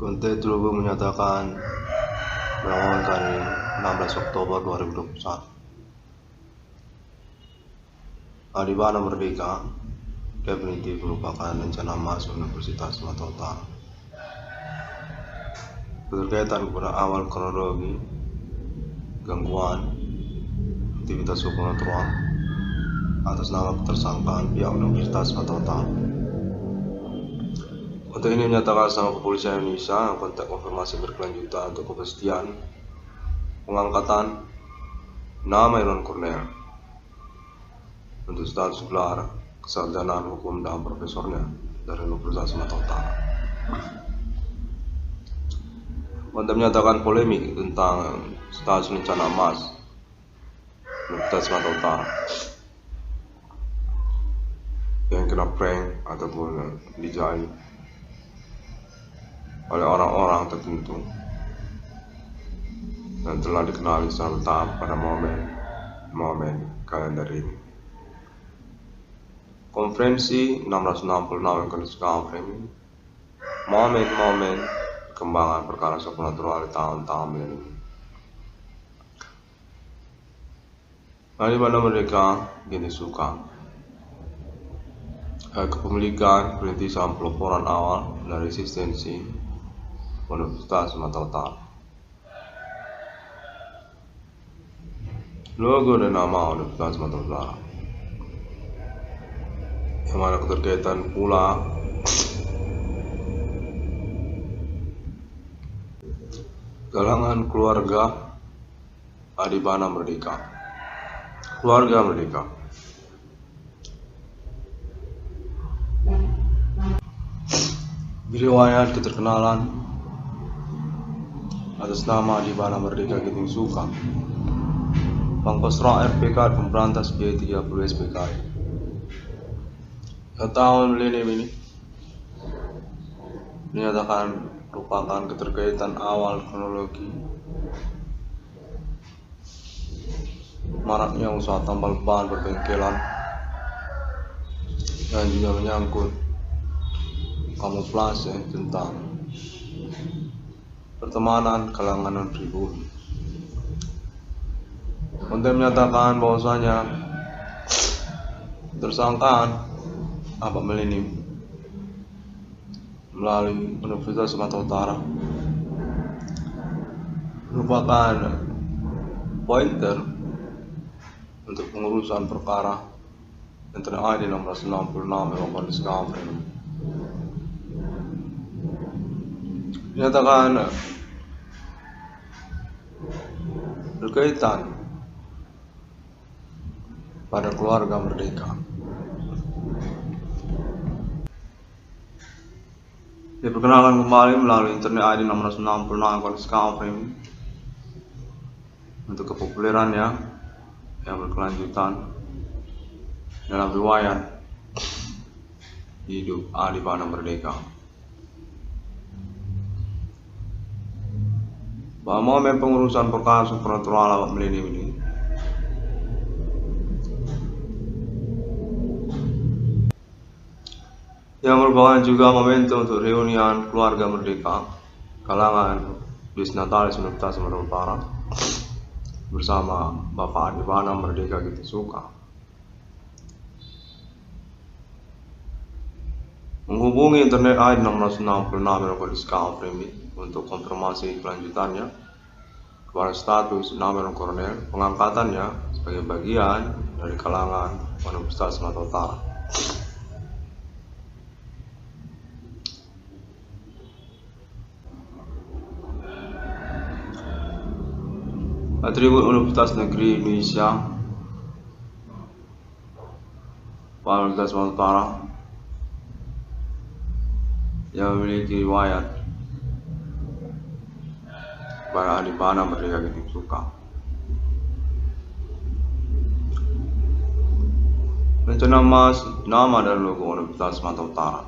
Conte Trubo menyatakan melawan hari 16 Oktober 2021. Hari Bana Merdeka definitif merupakan rencana emas Universitas Sumatera Utara. Keterkaitan kepada awal kronologi gangguan aktivitas supernatural atas nama ketersangkaan pihak Universitas Sumatera Utara. Konten ini menyatakan sama kepolisian Indonesia kontak konfirmasi berkelanjutan untuk kepastian pengangkatan nama Irwan Cornel untuk status gelar kesarjanaan hukum dan profesornya dari Universitas Sumatera Utara. Konten menyatakan polemik tentang status rencana emas Universitas Sumatera Utara yang kena prank ataupun dijahit oleh orang-orang tertentu dan telah dikenali secara bertahap pada momen kalender ini. Konferensi 666 yang akan ini momen-momen perkembangan perkara supernatural di tahun-tahun ini. Hari Bana Merdeka gini suka kepemilikan perintisan pelaporan awal dari eksistensi Universitas Sumatera Utara. Logo dan nama Universitas Sumatera Utara yang mana keterkaitan pula kalangan keluarga Hari Bana Merdeka, keluarga Merdeka. Riwayat keterkenalan atas nama Hari Bana Merdeka Giting Suka, Pangkostrat RPK Pemberantas Biaya 30 SPKI. Tahun ini dinyatakan merupakan keterkaitan awal kronologi maraknya usaha tambal ban berbengkelan dan juga menyangkut kamuflase tentang pertemanan kalangan non-pribumi. Konten menyatakan bahwasanya tersangkaan Abah Melinim melalui Universitas Sumatera Utara merupakan pointer untuk pengurusan perkara yang terkait di 1666 melakukan discovery. Dinyatakan berkaitan pada keluarga Merdeka. Diperkenalkan kembali melalui internet ID 666 discovery untuk kepopulerannya yang berkelanjutan dalam riwayat hidup Hari Bana Merdeka. Bahwa momen pengurusan perkara supernatural Abah Melinim ini yang merupakan juga momentum untuk reunian keluarga Merdeka kalangan Bisnatalis Universitas Sumatera Utara bersama Bapak Hari Bana Merdeka Giting Suka. Menghubungi internet ID 666 melakukan discovery untuk konfirmasi kelanjutannya kepada status nama Irwan Cornel, pengangkatannya sebagai bagian dari kalangan Universitas Sumatera Utara. Atribut Universitas Negeri Indonesia Universitas Sumatera Utara yang memiliki riwayat pada Hari Bana Merdeka Giting Suka. Rencana emas nama dan logo Universitas Sumatera Utara.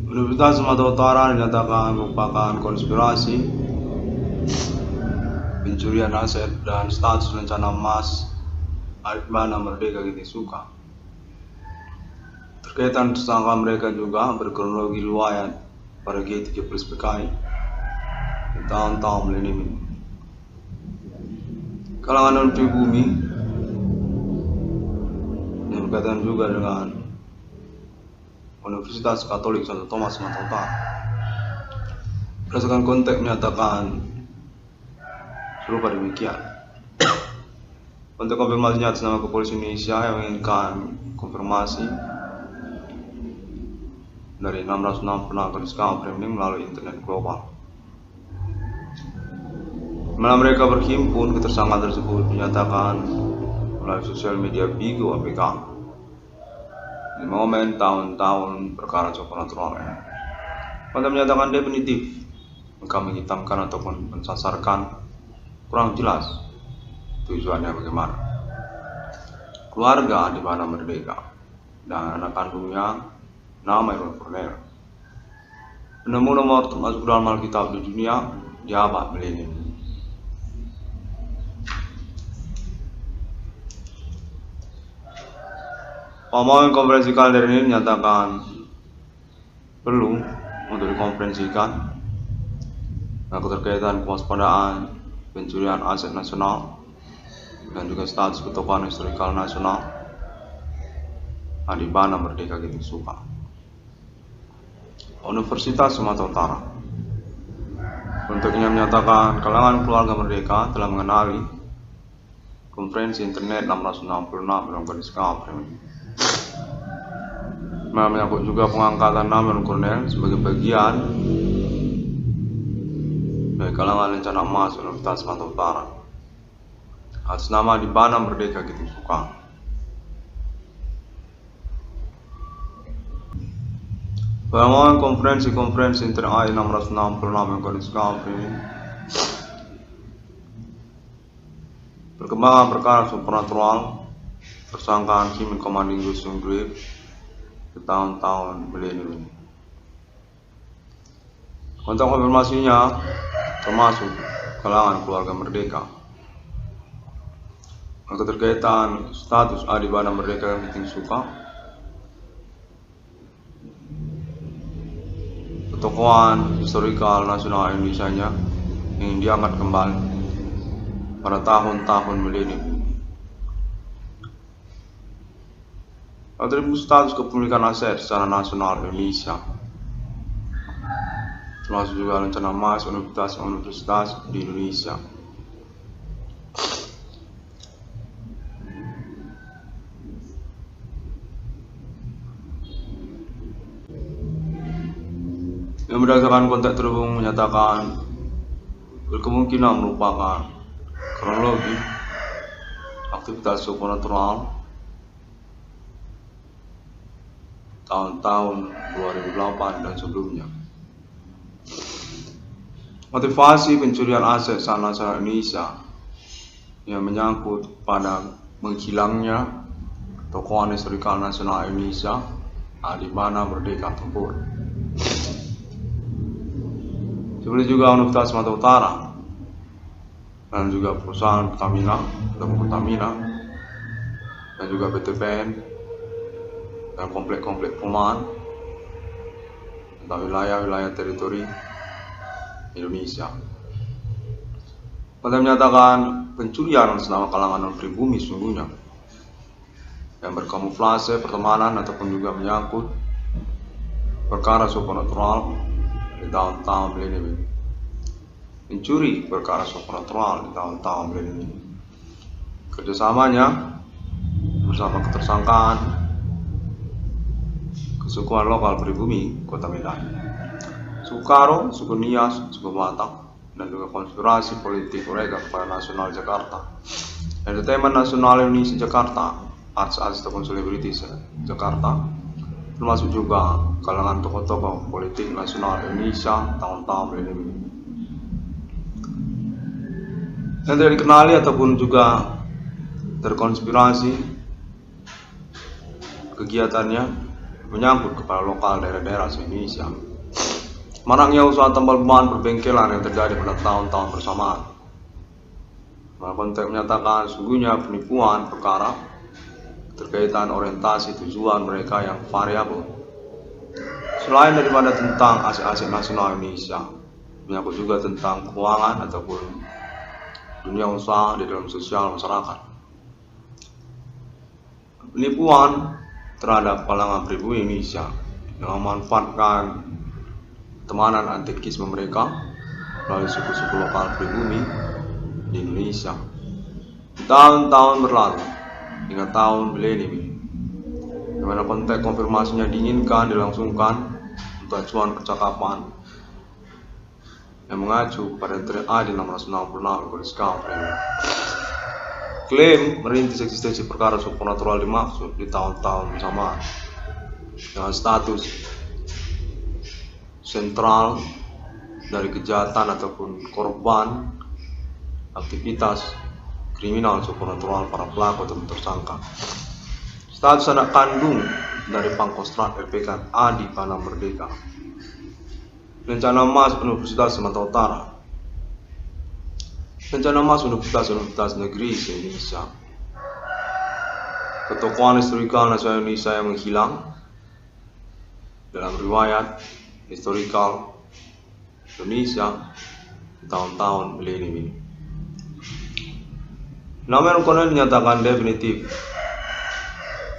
Universitas Sumatera Utara dinyatakan merupakan konspirasi pencurian aset dan status rencana emas Hari Bana Merdeka Giting Suka. Keterkaitan tersangka mereka juga berkronologi riwayat pada G30 PKI di tahun-tahun milenium ini. Kalangan non pribumi yang berkaitan juga dengan Universitas Katolik Santo Thomas Sumatera Utara. Berdasarkan konteks menyatakan serupa demikian. Untuk konfirmasinya atas nama Kepolisian Indonesia yang menginginkan konfirmasi dari 660 garis framing melalui internet global. Malah mereka berhimpun, ketersangkaan tersebut dinyatakan melalui sosial media Bigo APK di momen tahun-tahun perkara supernatural. Pada menyatakan definitif, mereka menghitamkan ataupun mensasarkan kurang jelas tujuannya bagaimana. Keluarga di mana Merdeka dan anak kandungnya nama Iron Cornell, penemu nomor termasuk dalam Alkitab di dunia di abad milenium. Pemohon konferensi kalender ini menyatakan perlu untuk dikonferensikan dan keterkaitan kewaspadaan pencurian aset nasional dan juga status ketokohan historikal nasional Adibana Merdeka Gitu Suka. Universitas Sumatera Utara bentuknya menyatakan kalangan keluarga Merdeka telah mengenali konferensi internet 666 dalam garis framing. Menyangkut juga pengangkatan nama Iron Cornell sebagai bagian dari kalangan rencana emas Universitas Sumatera Utara atas nama Adibana Merdeka Gitu Suka. Pengawalan konferensi internet 666 yang garis framing perkembangan perkara supernatural tersangkaan Kim Commanding Gusung Grip di tahun-tahun milenium ini. Kontak konfirmasinya termasuk kalangan keluarga Merdeka. Keterkaitan status Adibana Merdeka Gitu Suka, ketokohan historikal nasional Indonesia yang diangkat kembali pada tahun-tahun milenium. Atribut status kepemilikan aset secara nasional Indonesia, termasuk juga rencana emas universitas di Indonesia. Yang berdasarkan konteks terhubung menyatakan berkemungkinan merupakan kronologi aktivitas supernatural tahun-tahun 2008 dan sebelumnya. Motivasi pencurian aset secara nasional Indonesia yang menyangkut pada menghilangnya ketokohan historikal nasional Indonesia Adibana Merdeka Tempur. Seperti juga Universitas Sumatera Utara dan juga perusahaan Pertamina dan juga PTPN dan komplek-komplek perumahan tentang wilayah-wilayah teritori Indonesia. Pada menyatakan pencurian selama kalangan non pribumi sungguhnya yang berkamuflase pertemanan ataupun juga menyangkut perkara supernatural di tahun-tahun milenium ini. Mencuri perkara supernatural di tahun-tahun milenium ini. Kerjasamanya bersama ketersangkaan kesukuan lokal pribumi Kota Medan, suku Karo, suku Nias, suku Batak, dan juga konspirasi politik mereka kepada nasional Jakarta, entertainment nasional Indonesia Jakarta, artis ataupun selebritis Jakarta, termasuk juga kalangan tokoh-tokoh politik nasional Indonesia tahun-tahun milenium ini. Yang tidak dikenali ataupun juga terkonspirasi kegiatannya menyangkut kepala lokal daerah-daerah se-Indonesia. Maraknya usaha tambal ban perbengkelan yang terjadi pada tahun-tahun bersamaan. Konteks menyatakan sungguhnya penipuan perkara terkaitan orientasi tujuan mereka yang variabel. Selain daripada tentang aset-aset nasional Indonesia, menyangkut juga tentang keuangan ataupun dunia usaha di dalam sosial masyarakat. Penipuan terhadap kalangan pribumi Indonesia yang memanfaatkan temanan antekisme mereka melalui suku-suku lokal pribumi di Indonesia. Tahun-tahun berlalu hingga tahun milenium ini, di mana konteks konfirmasinya diinginkan dilangsungkan untuk acuan percakapan yang mengacu pada Tren AD 666 Kodiska Framework. Klaim merintis eksistensi perkara supernatural dimaksud di tahun-tahun bersamaan dengan status sentral dari kejahatan ataupun korban aktivitas kriminal supernatural para pelaku atau tersangka. Status anak kandung dari Pangkostrat LPK Adi Pana Merdeka. Rencana Emas Universitas Sumatera Utara. Rencana Emas Universitas Negeri Indonesia. Ketokohan historikal nasional Indonesia yang menghilang dalam riwayat historikal Indonesia di tahun-tahun milenium ini. Nama Kolonel dinyatakan definitif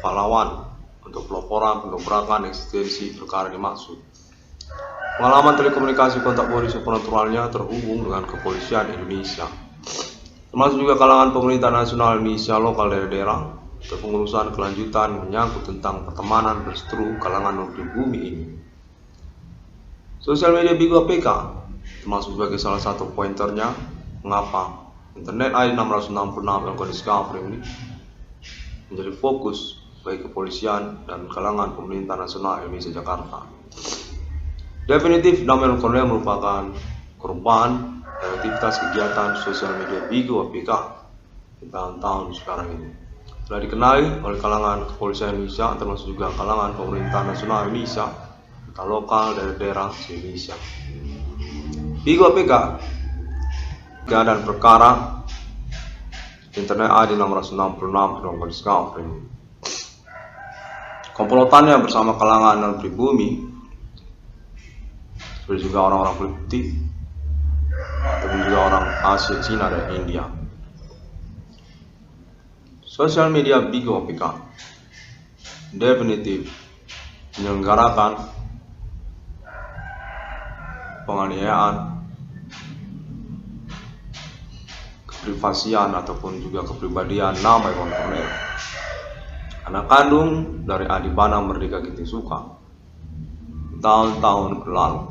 pahlawan untuk pelaporan pendobrakan eksistensi perkara dimaksud. Pengalaman telekomunikasi kontak polri supernaturalnya terhubung dengan kepolisian Indonesia, termasuk juga kalangan pemerintah nasional Indonesia lokal daerah-daerah untuk pengurusan kelanjutan menyangkut tentang pertemanan berseteru kalangan non-pribumi ini. Sosial media Bigo APK termasuk sebagai salah satu pointernya mengapa Internet ID 666 yang Kodiska ini menjadi fokus bagi kepolisian dan kalangan pemerintah nasional Indonesia Jakarta. Definitif Damel Kolonel merupakan korban dari aktivitas kegiatan sosial media Bigo APK di tahun-tahun sekarang ini. Telah dikenali oleh kalangan kepolisian Indonesia termasuk juga kalangan pemerintah nasional Indonesia, serta lokal daerah-daerah di Indonesia. Bigo APK dan perkara Internet ID 666 dalam Kodiska ini. Komplotannya bersama kalangan non-pribumi seperti juga orang-orang politik ataupun juga orang Asia, Cina, dan India. Sosial media Bigo APK definitif menyelenggarakan penganiayaan, keprivasian ataupun juga kepribadian nama Iwan Kolonel, anak kandung dari Adibana Merdeka Ginting Suka, tahun-tahun lalu,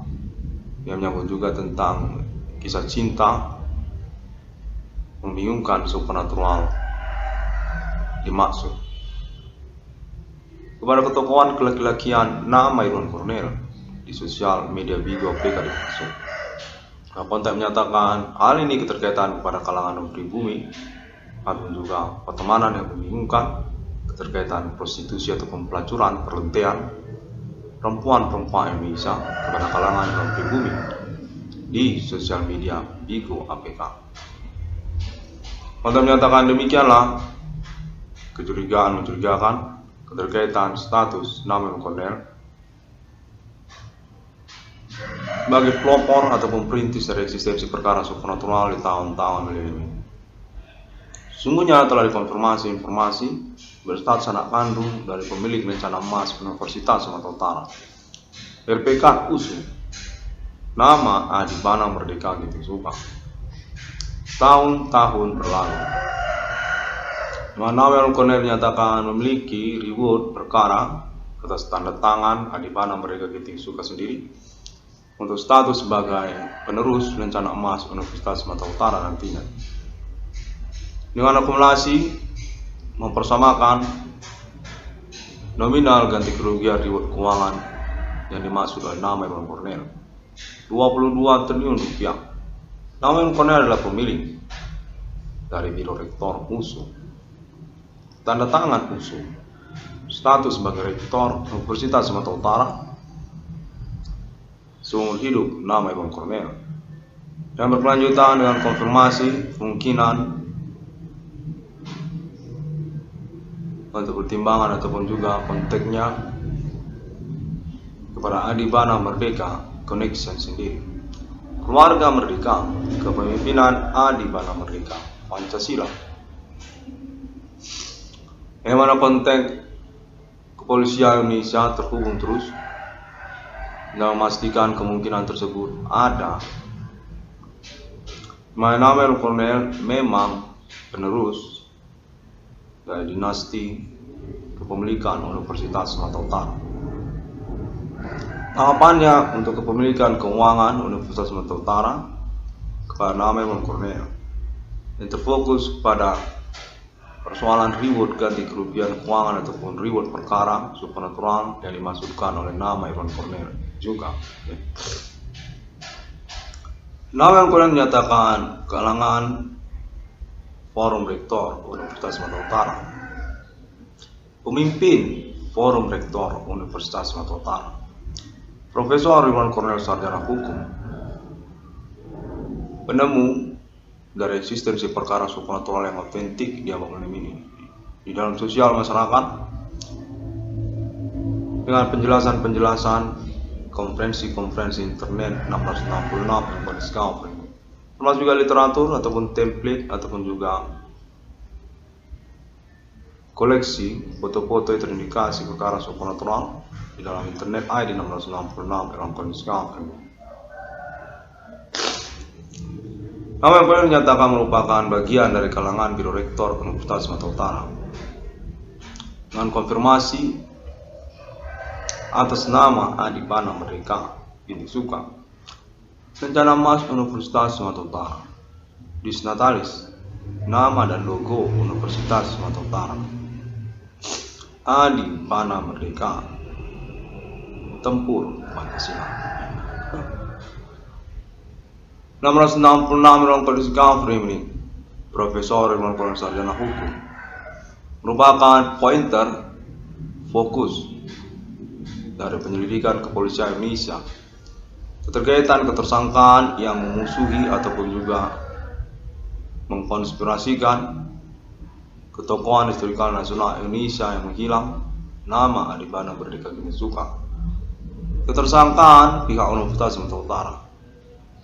yang menyambut juga tentang kisah cinta membingungkan supernatural dimaksud kepada ketokohan kelaki-lakian nama Iwan Kolonel di sosial media Bigo APK dimaksud. Kontak menyatakan hal ini keterkaitan kepada kalangan non-pribumi ataupun juga pertemanan yang membingungkan, keterkaitan prostitusi ataupun pelacuran perlentaian perempuan-perempuan Indonesia kepada kalangan non-pribumi di sosial media Bigo APK. Kontak menyatakan demikianlah kecurigaan mencurigakan keterkaitan status nama Kolonel sebagai pelopor ataupun perintis dari eksistensi perkara supernatural di tahun-tahun milenium. Sungguhnya telah dikonfirmasi informasi berstatus anak kandung dari pemilik rencana emas Universitas Sumatera Utara, LPK USU, nama Adibana Merdeka Ginting Suka. Tahun-tahun berlalu, nama Kolonel dinyatakan memiliki reward perkara atas tanda tangan Adibana Merdeka Ginting Suka sendiri untuk status sebagai penerus rencana emas Universitas Sumatera Utara nantinya. Dengan akumulasi mempersamakan nominal ganti kerugian reward keuangan yang dimaksud oleh nama Iwan Kolonel 22 triliun rupiah. Nama Iwan Kolonel adalah pemilik dari Biro Rektor USU, tanda tangan USU, status sebagai Rektor Universitas Sumatera Utara, seumur hidup nama Iwan Kolonel, yang berkelanjutan dengan konfirmasi kemungkinan untuk pertimbangan ataupun juga konteksnya kepada Adibana Merdeka Connection sendiri. Keluarga Merdeka, kepemimpinan Adibana Merdeka Pancasila. Yang mana konteks kepolisian Indonesia terhubung terus dalam memastikan kemungkinan tersebut ada. Nama Kolonel memang penerus dari dinasti kepemilikan Universitas Sumatera Utara. Tahapannya untuk kepemilikan keuangan Universitas Sumatera Utara kepada nama Kolonel yang terfokus pada persoalan reward ganti kerugian keuangan ataupun reward perkara supernatural yang dimaksudkan oleh nama Irwan Kornel juga. Nama Irwan Kornel menyatakan kalangan Forum Rektor Universitas Sumatera Utara, pemimpin Forum Rektor Universitas Sumatera Utara, Profesor Irwan Kornel sarjana hukum, penemu dari eksistensi perkara supernatural yang otentik di abad ini di dalam sosial masyarakat dengan penjelasan-penjelasan konferensi-konferensi internet 1666 yang berdiskusi, termasuk juga literatur ataupun template ataupun juga koleksi foto-foto yang terindikasi perkara supernatural di dalam internet ID 1666 yang berdiskusi. Nama yang paling menyatakan merupakan bagian dari kalangan Biro Rektor Universitas Sumatera Utara dengan konfirmasi atas nama Adibana Merdeka binti Suka, rencana emas Universitas Sumatera Utara, Disnatalis, nama dan logo Universitas Sumatera Utara, Adibana Merdeka, tempur Pancasila. 666 orang berdiskusi ini, Profesor Irwan Kornel sarjana hukum, merupakan pointer fokus dari penyelidikan kepolisian Indonesia keterkaitan ketersangkaan yang memusuhi ataupun juga mengkonspirasikan ketokohan historikal nasional Indonesia yang menghilang nama Adibana Merdeka binti Suka. Ketersangkaan pihak Universitas Sumatera Utara,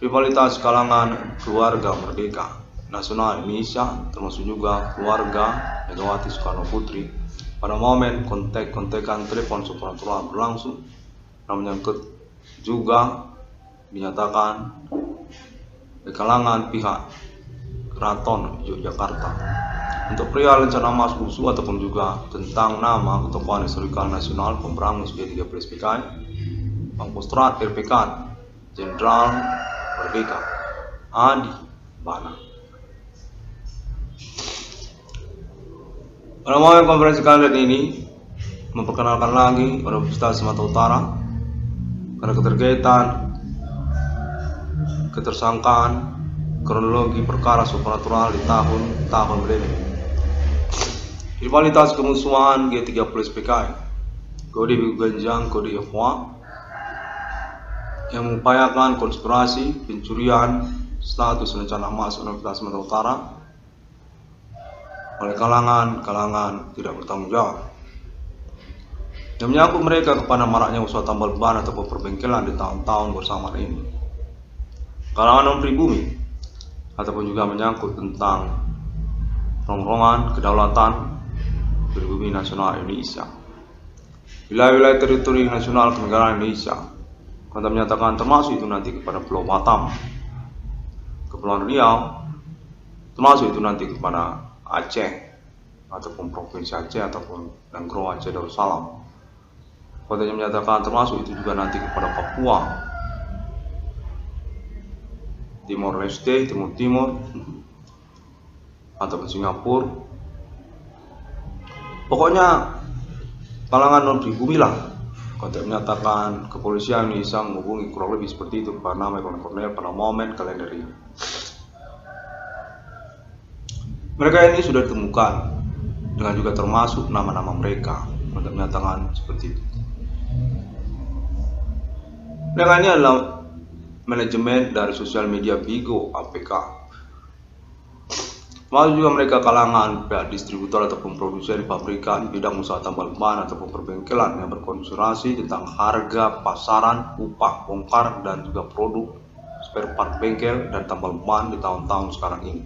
rivalitas kalangan keluarga Merdeka Nasional Indonesia termasuk juga keluarga Megawati Soekarno Putri pada momen kontek-kontekan telepon supernatural berlangsung, dan menyangkut juga dinyatakan di kalangan pihak Keraton Yogyakarta untuk perihal rencana emas USU ataupun juga tentang nama ketokohan historikal nasional pemberangus G30 PKI, Pangkostrat RPK Jenderal Merdeka Adibana. Pada momen konferensi kandidat ini memperkenalkan lagi Universitas Sumatera Utara karena keterkaitan ketersangkaan kronologi perkara supernatural di tahun milenium, rivalitas kemusuhan G30 PKI, kode Genjang, kode Yahwa yang mengupayakan konspirasi pencurian status rencana emas Universitas Sumatera Utara oleh kalangan tidak bertanggung jawab yang menyangkut mereka kepada maraknya usaha tambal ban ataupun perbengkelan di tahun-tahun bersamaan ini, kalangan non-pribumi ataupun juga menyangkut tentang rongrongan kedaulatan pribumi nasional Indonesia, wilayah-wilayah teritori nasional kenegaraan Indonesia. Kata menyatakan termasuk itu nanti kepada Pulau Batam, Kepulauan Riau, termasuk itu nanti kepada Aceh ataupun Provinsi Aceh ataupun Negro Aceh Darussalam. Katanya menyatakan termasuk itu juga nanti kepada Papua, Timor Leste, Timur Timur ataupun Singapura. Pokoknya kalangan non pribumi lah. Konteks menyatakan kepolisian Indonesia menghubungi kurang lebih seperti itu kepada nama Irwan Kornel pada momen kalender ini. Mereka ini sudah ditemukan dengan juga termasuk nama-nama mereka. Konteks menyatakan seperti itu. Mereka ini adalah manajemen dari sosial media Bigo APK Termasuk juga mereka kalangan pihak distributor ataupun produsen pabrikan, bidang usaha tambal ban ataupun perbengkelan yang berkonsentrasi tentang harga pasaran, upah bongkar dan juga produk spare part bengkel dan tambal ban di tahun-tahun sekarang ini.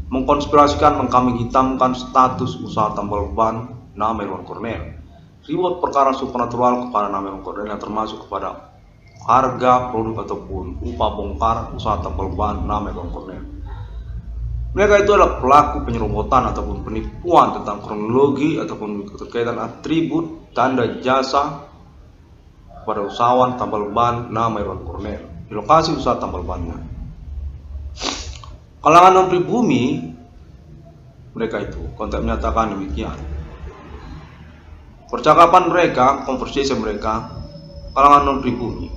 Mengkonspirasikan mengkambing hitamkan status usaha tambal ban nama Irwan Cornell. Reward perkara supernatural kepada nama Irwan Cornell yang termasuk kepada harga produk ataupun upah bongkar usaha tambal ban nama Irwan Cornell. Mereka itu adalah pelaku penyerobotan ataupun penipuan tentang kronologi ataupun keterkaitan atribut tanda jasa pada usahawan tambal ban nama Irwan Cornell di lokasi usaha tambal bannya. Kalangan non pribumi mereka itu kontak menyatakan demikian. Percakapan mereka, konversasi mereka, kalangan non pribumi,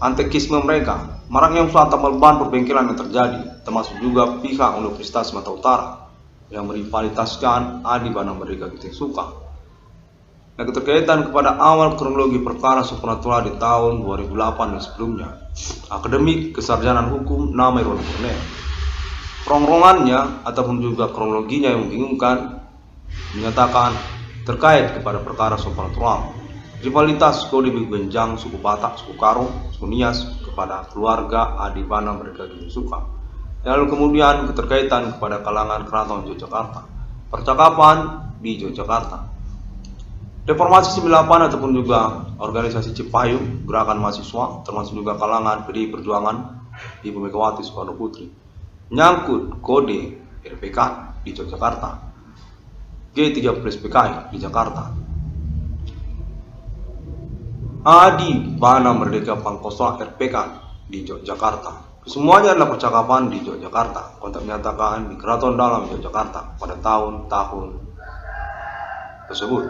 antekisme mereka, maraknya usaha tambal ban perbengkelan yang terjadi, termasuk juga pihak Universitas Sumatera Utara yang merivalitaskan Adi Bana Merdeka Kiting Suka. Yang keterkaitan kepada awal kronologi perkara supernatural di tahun 2008 dan sebelumnya, akademik kesarjanaan hukum nama Irwan Cornell. Rongrongannya ataupun juga kronologinya yang membingungkan menyatakan terkait kepada perkara supernatural. Rivalitas kode benjang suku Batak, suku Karo, suku Nias kepada keluarga Adi Bana Merdeka Kiting Suka. Lalu kemudian keterkaitan kepada kalangan Keraton Yogyakarta. Percakapan di Yogyakarta. Reformasi 98 ataupun juga organisasi Cipayung, gerakan mahasiswa, termasuk juga kalangan PDI Perjuangan Ibu Megawati Soekarno Putri. Menyangkut kode RPK di Yogyakarta. G30 PKI di Jakarta. Adi Bana Merdeka Pangkostrat RPK di Yogyakarta. Semuanya adalah percakapan di Yogyakarta. Kontak menyatakan di Keraton Dalam Yogyakarta pada tahun-tahun tersebut.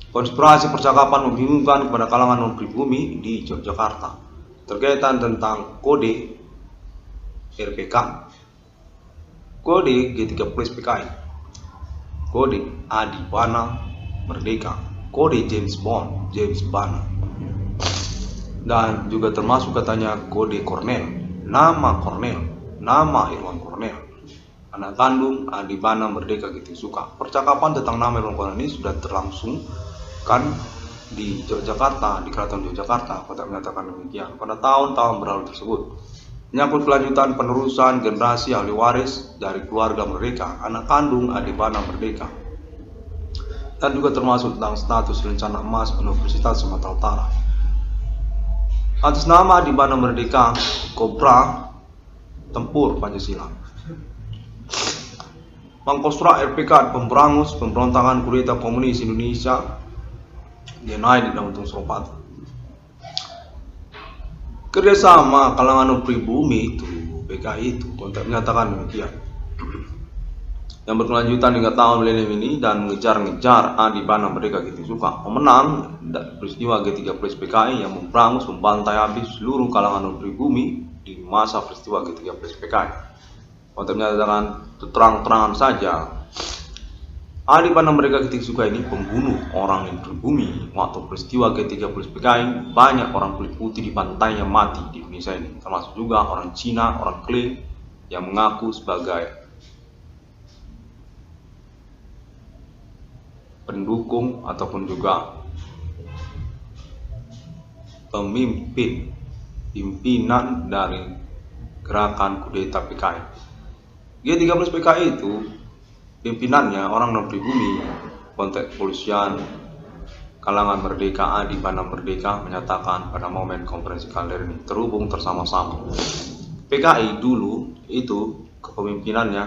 Konspirasi percakapan membingungkan kepada kalangan non pribumi di Yogyakarta terkaitan tentang kode RPK, kode G30 PKI, kode Adi Bana Merdeka, kode James Bond, James Bana, dan juga termasuk katanya kode Cornell. Nama Cornell, nama Irwan Cornell, anak kandung Adi Bana Merdeka Kiting Suka. Percakapan tentang nama Irwan Cornell ini sudah terlangsungkan di Yogyakarta, di Keraton Yogyakarta. Kota menyatakan demikian pada tahun-tahun berlalu tersebut. Menyangkut kelanjutan penerusan generasi ahli waris dari keluarga mereka, anak kandung Adi Bana Merdeka, dan juga termasuk tentang status rencana emas Universitas Sumatera Utara. Atas nama Adi Bana Merdeka, Kobra Tempur Pancasila. Pangkostrat RPK pemberangus pemberontakan kudeta komunis Indonesia Denai di Dauntung Seropat. Kerjasama kalangan pribumi itu, PKI itu, kontak menyatakan demikian. Yang berkelanjutan hingga tahun milenium ini dan mengejar-ngejar Adi Bana Merdeka Kiting Suka, pemenang peristiwa G30 PKI yang memberangus membantai habis seluruh kalangan pribumi di masa peristiwa G30 PKI. Untuk menyatakan terang-terangan saja, Adi Bana Merdeka Kiting Suka ini pembunuh orang yang pribumi. Waktu peristiwa G30 PKI, banyak orang kulit putih dibantainya mati di Indonesia ini, termasuk juga orang Cina, orang Kling yang mengaku sebagai pendukung ataupun juga pimpinan dari gerakan kudeta PKI. G30 PKI itu pimpinannya orang non pribumi, konteks kepolisian kalangan Merdeka Adi Bana Merdeka menyatakan pada momen konferensi kalender ini terhubung tersama-sama. PKI dulu itu kepemimpinannya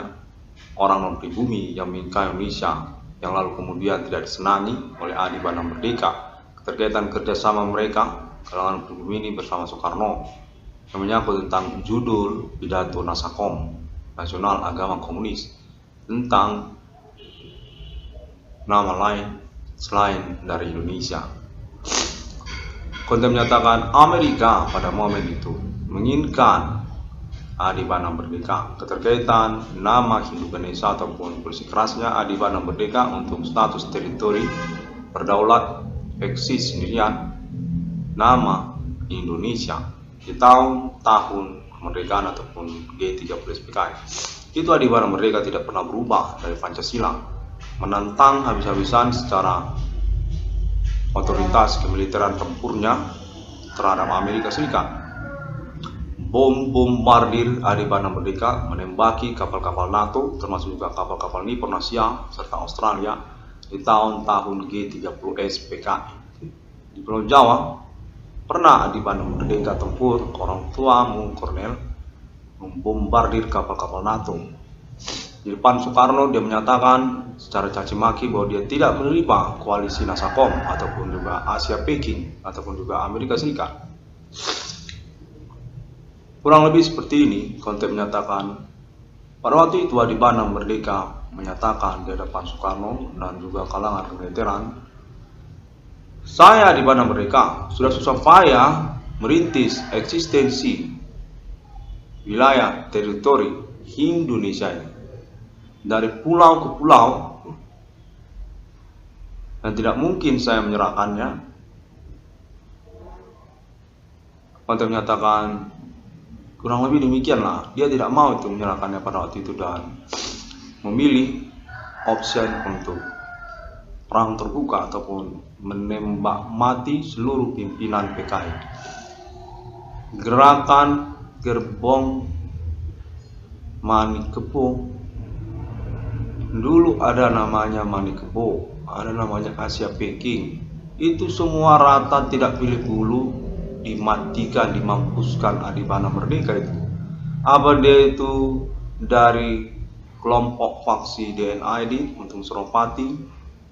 orang non pribumi yang menginginkan Indonesia, yang lalu kemudian tidak disenangi oleh Adi Bana Merdeka. Keterkaitan kerjasama mereka kalangan pribumi ini bersama Soekarno yang menyangkut tentang judul pidato Nasakom, Nasional Agama Komunis, tentang nama lain selain dari Indonesia. Konten menyatakan Amerika pada momen itu menginginkan Adi Bana Merdeka. Keterkaitan nama Hindu Ganesha ataupun bersikeras Adi Bana Merdeka untuk status teritori berdaulat eksis sendirian nama Indonesia di tahun kemerdekaan ataupun G30 PKI. Itu Adibana Merdeka tidak pernah berubah dari Pancasila, menentang habis-habisan secara otoritas kemiliteran tempurnya terhadap Amerika Serikat. Bom bombardir Adibana Merdeka menembaki kapal-kapal NATO termasuk juga kapal-kapal Nippon Asia serta Australia di tahun-tahun G30S PKI. Di Pulau Jawa pernah Adibana Merdeka tempur orang tuamu Kornel membombardir kapal-kapal NATO. Di depan Soekarno dia menyatakan secara caci maki bahwa dia tidak menerima koalisi NASACOM ataupun juga Asia Peking ataupun juga Amerika Serikat. Kurang lebih seperti ini konteks menyatakan pada waktu itu Adibana Merdeka menyatakan di hadapan Soekarno dan juga kalangan kemiliteran, saya Adibana Merdeka sudah susah payah merintis eksistensi wilayah teritori Indonesia ini dari pulau ke pulau dan tidak mungkin saya menyerahkannya. Konteks menyatakan kurang lebih demikianlah, dia tidak mau itu menyerahkannya pada waktu itu dan memilih opsi untuk perang terbuka ataupun menembak mati seluruh pimpinan PKI. Gerakan Gerbong Manikebo, dulu ada namanya Manikebo, ada namanya Asia Peking, itu semua rata tidak pilih bulu dimatikan, dimampuskan Adibana Merdeka itu. Apa dia itu dari kelompok faksi DNID Untung Suropati,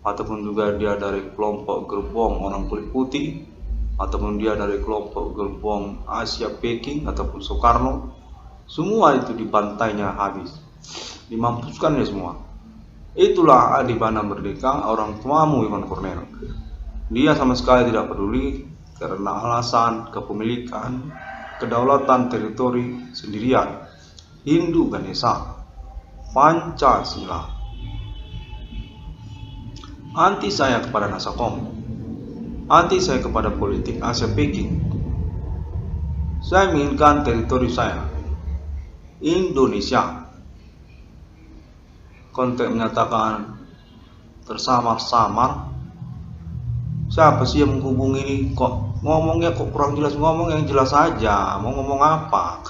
ataupun juga dia dari kelompok gerbong orang kulit putih, ataupun dia dari kelompok gerbong Asia Peking ataupun Soekarno, semua itu dibantainya habis, dimampuskannya semua. Itulah Adibana Merdeka, orang tuamu Iwan Kornel. Dia sama sekali tidak peduli karena alasan kepemilikan kedaulatan teritori sendirian, Hindu Ganesha, Pancasila. Anti saya kepada NASACOM, anti saya kepada politik Asia Peking. Saya menginginkan teritori saya, Indonesia. Konteks menyatakan tersamar-samar. Siapa sih yang menghubungi ini? Kok ngomongnya kok kurang jelas? Ngomong yang jelas saja. Mau ngomong apa?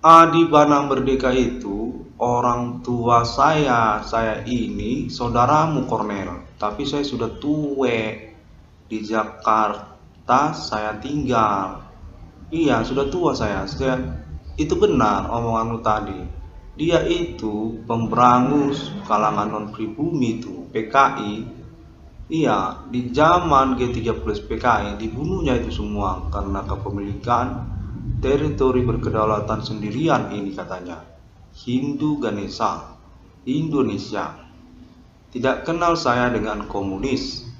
Adibana Merdeka itu orang tua saya. Saya ini saudaramu Kornel. Tapi saya sudah tua. Di Jakarta saya tinggal. Iya, sudah tua saya. Itu benar omonganmu tadi. Dia itu pemberangus kalangan non-pribumi itu, PKI. Iya, di zaman G30 PKI dibunuhnya itu semua karena kepemilikan teritori berkedaulatan sendirian ini katanya. Hindu Ganesha, Indonesia. Tidak kenal saya dengan komunis,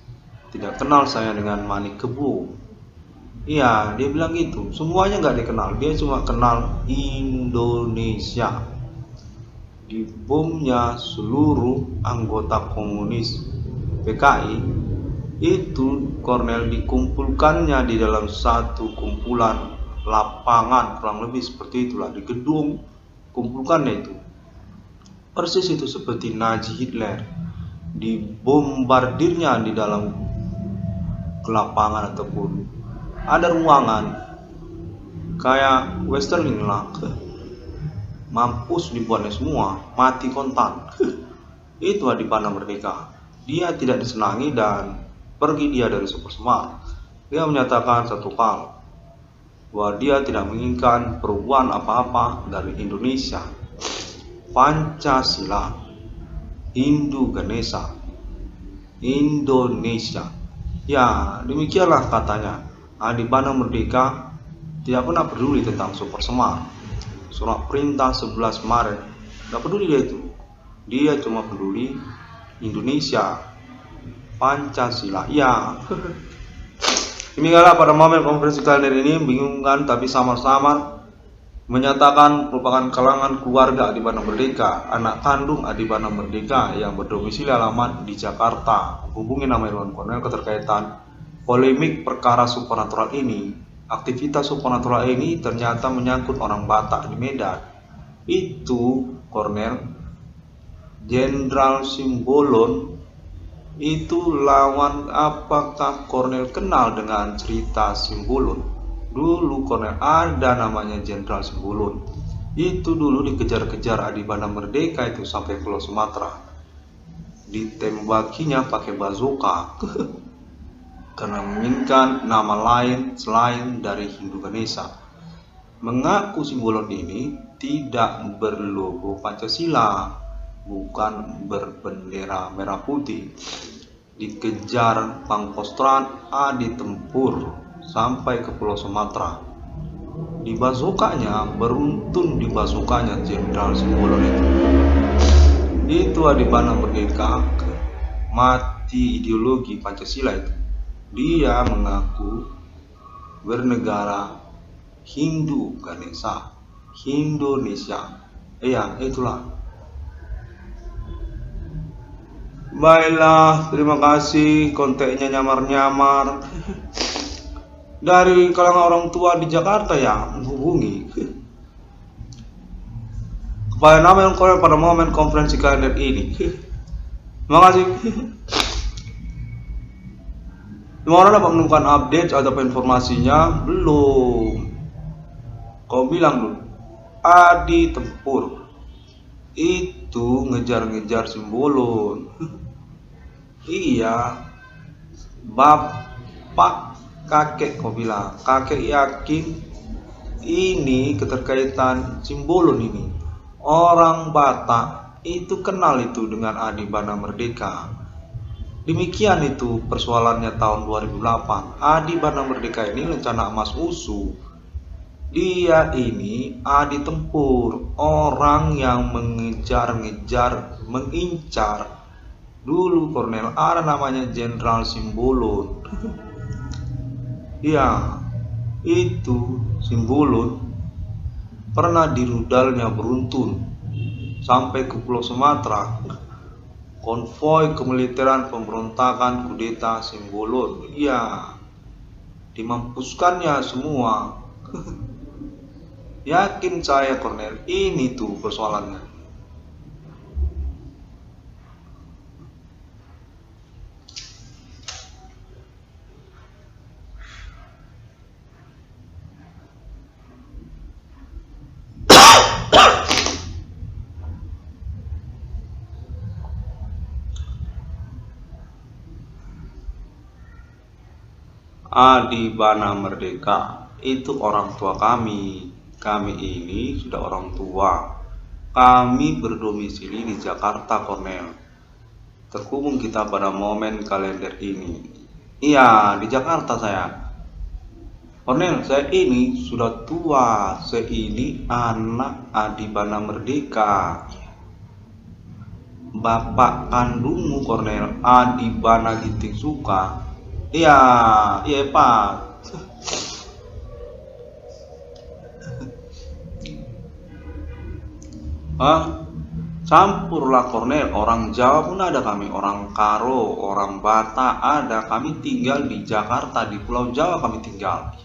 tidak kenal saya dengan Manikebo. Iya, dia bilang gitu. Semuanya nggak dikenal, dia cuma kenal Indonesia. Dibomnya seluruh anggota komunis PKI itu Kornel dikumpulkannya di dalam satu kumpulan lapangan, kurang lebih seperti itulah, di gedung kumpulkannya itu. Persis itu seperti Nazi Hitler, dibombardirnya di dalam lapangan ataupun ada ruangan kayak Westerling lah, mampus dibuatnya semua, mati kontan. Itu Adibana Merdeka. Dia tidak disenangi dan pergi dia dari Super Semar. Dia menyatakan satu hal, bahwa dia tidak menginginkan perubahan apa-apa dari Indonesia. Pancasila, Hindu Ganesha, Indonesia. Ya, demikianlah katanya. Adibana Merdeka tidak pernah peduli tentang Super Semar. Surat perintah 11 Maret, tidak peduli dia itu. Dia cuma peduli Indonesia, Pancasila. Ya. Demikianlah pada momen konferensi kalender ini, membingungkan tapi samar-samar menyatakan merupakan kalangan keluarga Adibana Merdeka, anak kandung Adibana Merdeka yang berdomisili alamat di Jakarta. Hubungi nama Iwan Kornel keterkaitan polemik perkara supernatural ini. Aktivitas supernatural ini ternyata menyangkut orang Batak di Medan. Itu Kornel, Jenderal Simbolon itu lawan. Apakah Kornel kenal dengan cerita Simbolon? Dulu Kornel ada namanya Jenderal Simbolon. Itu dulu dikejar-kejar Adibana Merdeka itu sampai Pulau Sumatera. Ditembakinya pakai bazooka karena menginginkan nama lain selain dari Hindu Ganesha. Mengaku Simbolon ini tidak berlogo Pancasila, bukan berbendera merah putih. Dikejar Pangkostrat, ditempur sampai ke Pulau Sumatera. Di bazukanya, beruntun di bazukanya Jenderal Simbolon itu Adibana Merdeka mati ideologi Pancasila itu. Dia mengaku bernegara Hindu Ganesha, Indonesia. Iya, itulah. Baiklah, terima kasih. Kontaknya nyamar-nyamar. Dari kalangan orang tua di Jakarta ya, menghubungi kepada nama yang Kornel pada momen konferensi kalender ini. Terima kasih. Gimana dapat menemukan update atau informasinya? Belum. Kau bilang dulu, Adi tempur itu ngejar-ngejar Simbolon. Iya, bapak kakek kau bilang, kakek yakin ini keterkaitan Simbolon ini. Orang Batak itu kenal itu dengan Adibana Merdeka. Demikian itu persoalannya tahun 2008. Adibana Merdeka ini rencana emas USU. Dia ini Adi tempur, orang yang mengejar-ngejar, mengincar. Dulu Kornel ada namanya Jenderal Simbolon. Ya, itu Simbolon pernah di rudalnya beruntun sampai ke Pulau Sumatera. Konvoi kemiliteran pemberontakan kudeta Simbolon. Ya, dimampuskannya semua. Yakin saya Kornel, ini tuh persoalannya. Adibana Merdeka itu orang tua kami. Kami ini sudah orang tua. Kami berdomisili di Jakarta Kornel. Terhubung kita pada momen kalender ini. Iya, di Jakarta saya. Kornel, saya ini sudah tua. Saya ini anak Adibana Merdeka. Bapak kandungmu Kornel, Adibana Ginting Suka. Iya, iya Pak. Campurlah Kornel, orang Jawa pun ada kami, orang Karo, orang Batak ada. Kami tinggal di Jakarta, di Pulau Jawa kami tinggal.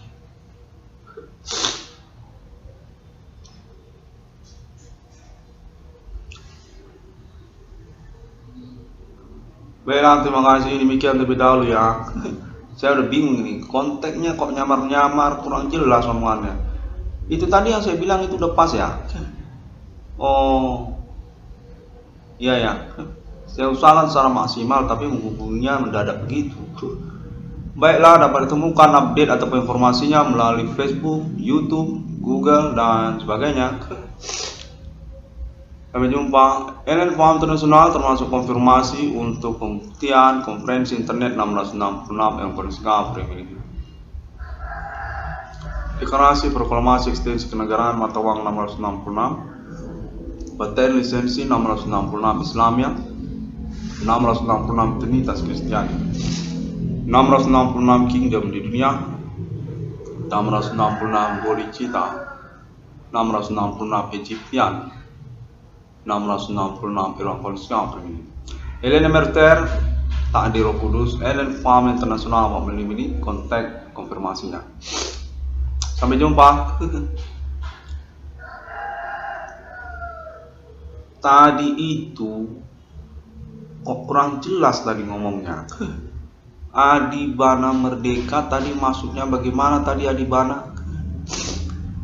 Baiklah, terima kasih. Demikian terlebih dahulu ya. Saya udah bingung ini, konteksnya kok nyamar-nyamar, kurang jelas omongannya. Itu tadi yang saya bilang itu udah pas ya. Oh, iya ya. Saya usahakan secara maksimal, tapi menghubunginya mendadak begitu. Baiklah, dapat ditemukan update atau informasinya melalui Facebook, YouTube, Google, dan sebagainya. Sampai jumpa. NN Internasional termasuk konfirmasi untuk pembuktian konferensi internet 1666 yang berskala ini. Deklarasi proklamasi ekstensi kenegaraan mata uang 666, paten lisensi 666 Islamia, 666 Trinitas Kristiani, 666 Kingdom di dunia, 666 Bodhicitta, 666 Egyptian, 666 Iran Konstitusi ini. LNMRTR tak di Roh Kudus, LN Farm Internasional mau ini kontak konfirmasinya. Sampai jumpa. tadi itu kok kurang jelas tadi ngomongnya. Adibana Merdeka tadi maksudnya bagaimana tadi Adibana?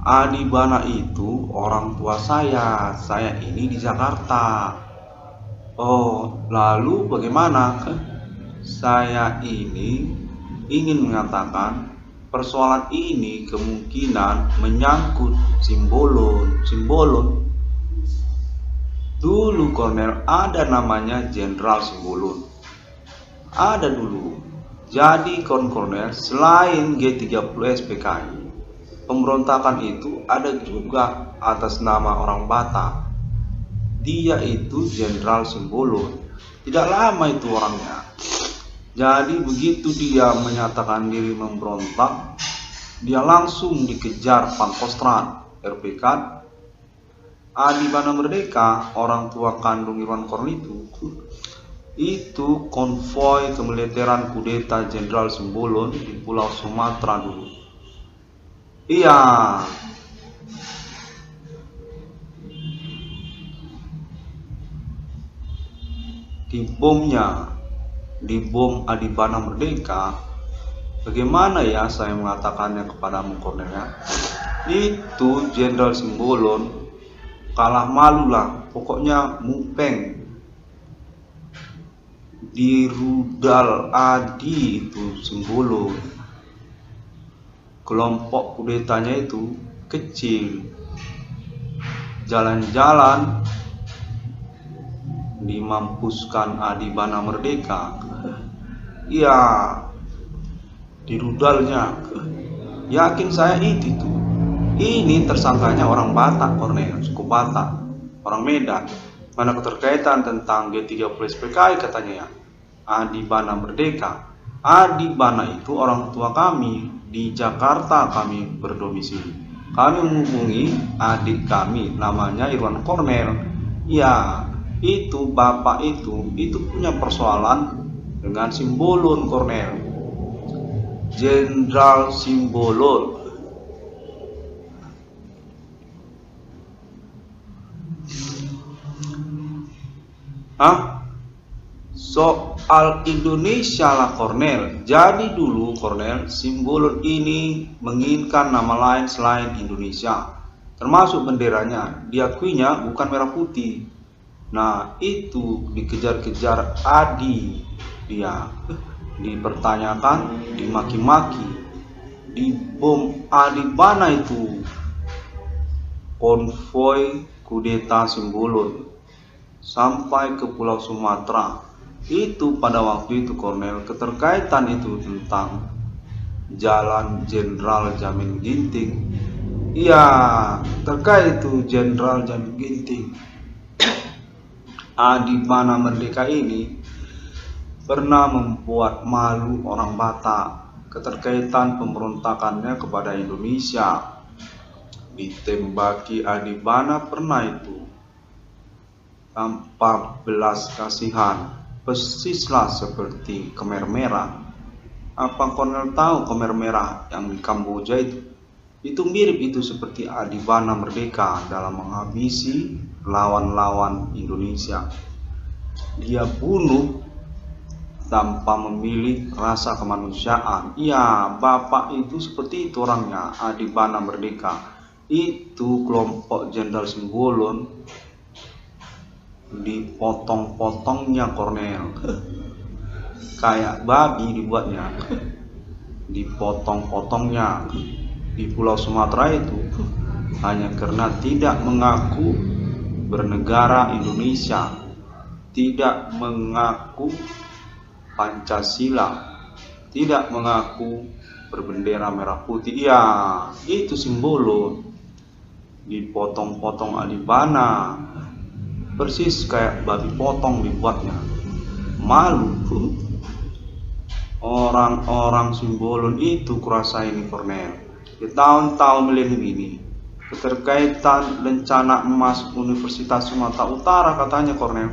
Adibana itu orang tua saya ini di Jakarta. Oh, lalu bagaimana? Saya ini ingin mengatakan persoalan ini kemungkinan menyangkut Simbolon. Dulu Kornel ada namanya Jenderal Simbolon. Ada dulu. Jadi Kornel selain G30 SPKI, pemberontakan itu ada juga atas nama orang Batak. Dia itu Jenderal Simbolon. Tidak lama itu orangnya. Jadi begitu dia menyatakan diri memberontak, dia langsung dikejar Pangkostrat RPK. Adibana Merdeka, orang tua kandung Irwan Korn itu konvoi kemiliteran kudeta Jenderal Simbolon di Pulau Sumatera dulu. Iya. Di bom Adibana Merdeka. Bagaimana ya saya mengatakannya kepadamu Kornel? Itu Jenderal Simbolon kalah malu lah, pokoknya mupeng. Di rudal Adi itu Simbolon. Kelompok kudetanya itu kecil. Jalan-jalan dimampuskan Adibana Merdeka. Iya, di rudalnya. Yakin saya itu tuh. Ini tersangkanya orang Batak Kornel, suku Batak, orang Medan. Mana keterkaitan tentang G30 SPKI katanya ya. Adibana Merdeka. Adibana itu orang tua kami di Jakarta, kami berdomisili. Kami menghubungi adik kami namanya Irwan Kornel. Ya, itu bapak itu punya persoalan dengan Simbolon Kornel. Jenderal Simbolon. Soal Indonesia lah Kornel. Jadi dulu Kornel, Simbolon ini menginginkan nama lain selain Indonesia, termasuk benderanya diakuinya bukan merah putih. Nah itu dikejar-kejar Adi, dia dipertanyakan, dimaki-maki, dibom Adibana itu konvoi kudeta Simbolon sampai ke Pulau Sumatera. Itu pada waktu itu Kornel, keterkaitan itu tentang Jalan Jenderal Jamin Ginting. Iya, terkait itu Jenderal Jamin Ginting. Adibana Merdeka ini pernah membuat malu orang Batak, keterkaitan pemberontakannya kepada Indonesia. Ditembaki Adibana pernah itu tanpa belas kasihan, persislah seperti Khmer Merah. Apa Kornel tahu Khmer Merah yang di Kamboja itu? Itu mirip itu seperti Adibana Merdeka dalam menghabisi lawan-lawan Indonesia. Dia bunuh tanpa memilih rasa kemanusiaan. Iya, bapak itu seperti itu orangnya, Adibana Merdeka. Itu kelompok Jenderal Simbolon dipotong-potongnya Kornel. Kayak babi dibuatnya. Dipotong-potongnya di Pulau Sumatera itu hanya karena tidak mengaku bernegara Indonesia, tidak mengaku Pancasila, tidak mengaku berbendera merah putih. Ya, itu Simbolon. Dipotong-potong Adibana, persis kayak babi potong dibuatnya. Malu. Orang-orang Simbolon itu kurasa ini Kornel. Di tahun-tahun milenium ini, keterkaitan rencana emas Universitas Sumatera Utara katanya Kornel.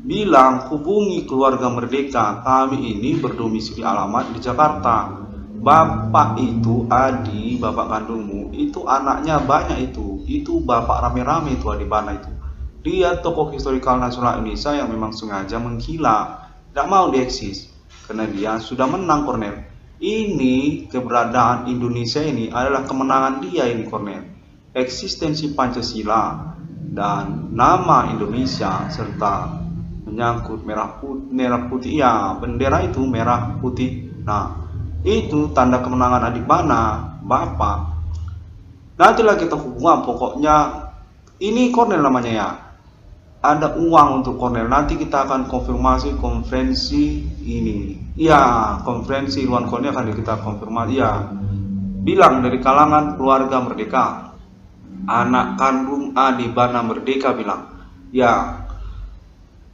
Bilang hubungi keluarga Merdeka, kami ini berdomisili alamat di Jakarta. Bapak itu Adi, bapak kandungmu itu anaknya banyak itu bapak rame-rame itu Adibana itu. Dia tokoh historikal nasional Indonesia yang memang sengaja menghilang, tidak mau dieksis, karena dia sudah menang, Kornel. Ini keberadaan Indonesia ini adalah kemenangan dia ini, Kornel. Eksistensi Pancasila dan nama Indonesia serta menyangkut merah putih, ya bendera itu merah putih. Nah, itu tanda kemenangan Adibana, Bapak. Nantilah kita hubungan, pokoknya ini Kornel namanya ya. Ada uang untuk Kornel. Nanti kita akan konfirmasi konferensi ini. Ya, konferensi Irwan Kornel akan kita konfirmasi. Ya, bilang dari kalangan keluarga Merdeka, anak kandung Adibana Merdeka bilang, ya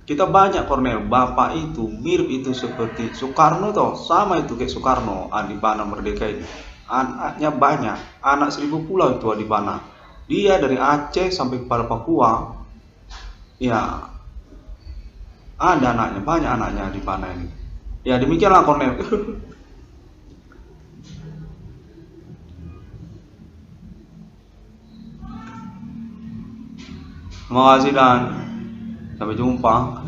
kita banyak Kornel. Bapak itu mirip itu seperti Soekarno toh, sama itu kayak Soekarno. Adibana Merdeka ini anaknya banyak, anak 1000 pulau itu Adibana. Dia dari Aceh sampai kepada Papua. Ya, ada anaknya, banyak anaknya di mana ini. Ya, demikianlah Kornel. Terima kasih dan sampai jumpa.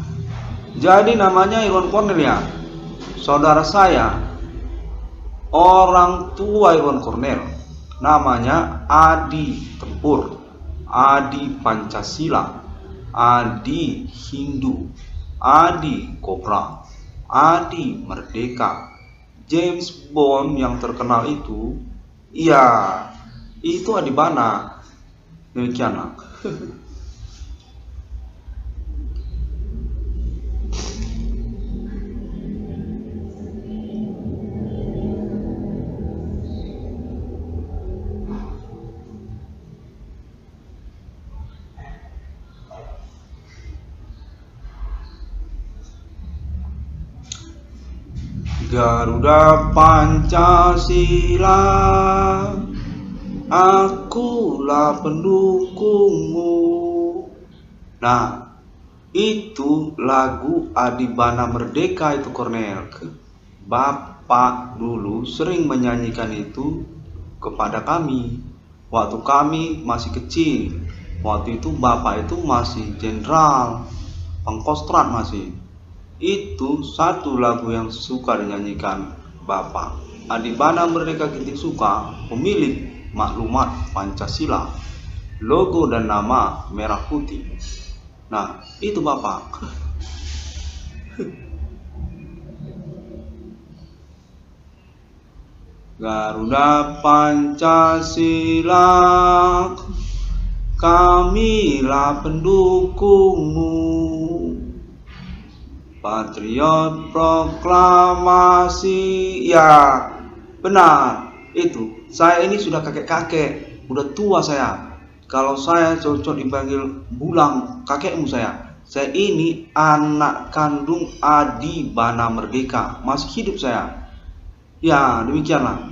Jadi namanya Irwan Kornel ya, saudara saya, orang tua Irwan Kornel, namanya Adi Tempur, Adi Pancasila, Adi Hindu, Adi Kobra, Adi Merdeka. James Bond yang terkenal itu, iya, itu Adibana. Demikianlah. Garuda Pancasila, akulah pendukungmu. Nah, itu lagu Adibana Merdeka itu Kornel. Bapak dulu sering menyanyikan itu kepada kami waktu kami masih kecil. Waktu itu bapak itu masih jenderal, pangkostrat masih. Itu satu lagu yang suka dinyanyikan Bapak. Adibana Merdeka Ginting Suka, pemilik maklumat Pancasila, logo dan nama merah putih. Nah, itu Bapak. Garuda Pancasila, kamilah pendukungmu. Patriot proklamasi, ya benar itu. Saya ini sudah kakek-kakek, udah tua saya. Kalau saya cocok dipanggil Bulang, kakekmu saya. Saya ini anak kandung Adibana Merdeka, masih hidup saya. Ya demikianlah.